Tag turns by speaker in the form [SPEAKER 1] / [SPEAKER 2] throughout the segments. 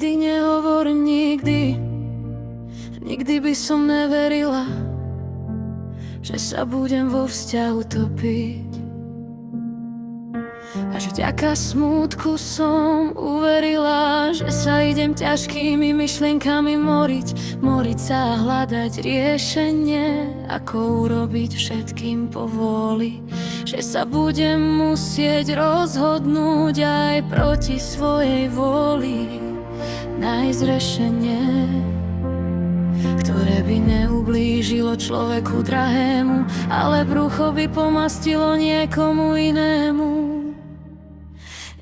[SPEAKER 1] Nikdy nehovor nikdy, nikdy by som neverila, že sa budem vo vzťahu topiť. Až vďaka smútku som uverila, že sa idem ťažkými myšlienkami moriť sa a hľadať riešenie, ako urobiť všetkým povôli. Že sa budem musieť rozhodnúť aj proti svojej vôli, nájsť riešenie, ktoré by neublížilo človeku drahému, ale brucho by pomastilo niekomu inému.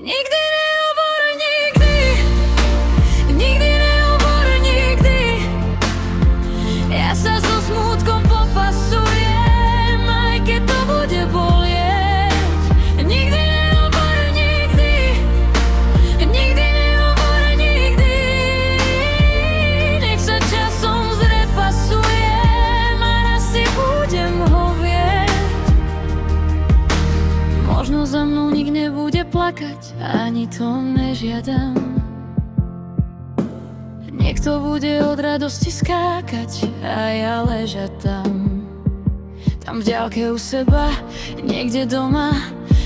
[SPEAKER 1] Nikdy nehovor nikdy, nikdy nehovor nikdy. Ja sa so smútkom popasujem, aj keď to bude bolieť. Nikdy nehovor nikdy, nikdy nehovor nikdy. Nech sa časom zrepasujem a raz si budem hovieť. Možno za mnou nik nebude plakať, ani to nežiadam. Niekto bude od radosti skákať a ja ležať tam. Tam v ďalke u seba, niekde doma,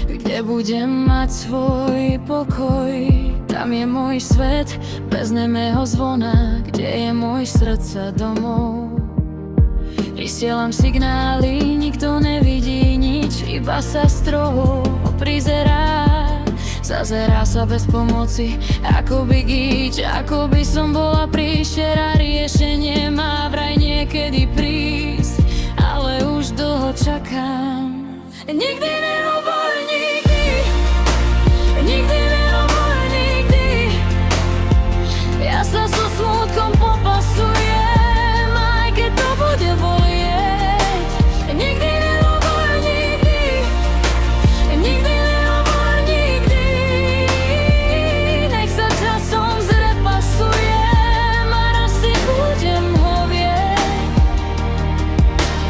[SPEAKER 1] kde budem mať svoj pokoj. Tam je môj svet bez nemého zvona, kde je môj srdca domov. Vysielam signály, nikto nevidí nič, iba sa stroho prizerá. Zazerá sa bez pomoci, ako by gíč, ako by som bola príšera. Riešenie má vraj niekedy prísť, ale už dlho čakám. Nikdy nehovor nikdy, nikdy nehovor nikdy. Ja sa so smútkom popasujem, aj keď to bude bolieť. Nikdy nehovor nikdy, nikdy nehovor nikdy. Nech sa časom zrepasujem a raz si budem hovieť.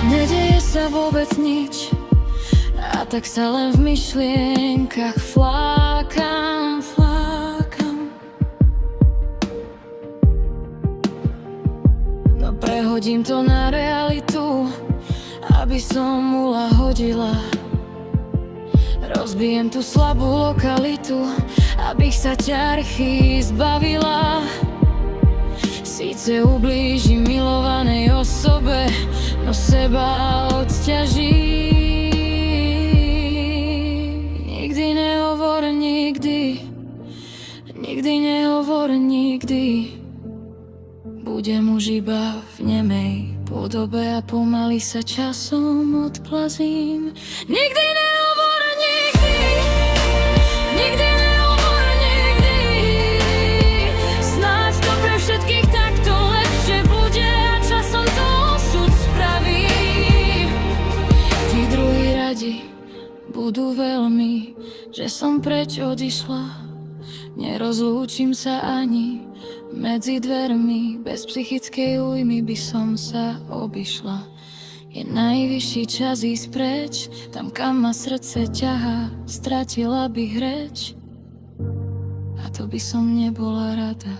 [SPEAKER 1] Nedeje sa vôbec nič, a tak sa len v myšlienkach flákam. No prehodím to na realitu, aby som uľahodila. Rozbijem tú slabú lokalitu, abych sa ťarchy zbavila. Síce ublíži milovanej osobe, no seba odťaží. Nikdy nehovor nikdy, nikdy nehovor nikdy. Budem už iba v nemej podobe a pomaly sa časom odplazím. Nikdy nehovor nikdy, nikdy nehovor nikdy. Snáď to pre všetkých takto lepšie bude a časom to osud spraví. Tí druhí radi budú veľmi, že som preč odišla. Nerozlúčim sa ani medzi dvermi, bez psychickej újmy by som sa obišla. Je najvyšší čas ísť preč, tam kam ma srdce ťahá, stratila bych reč. A to by som nebola rada.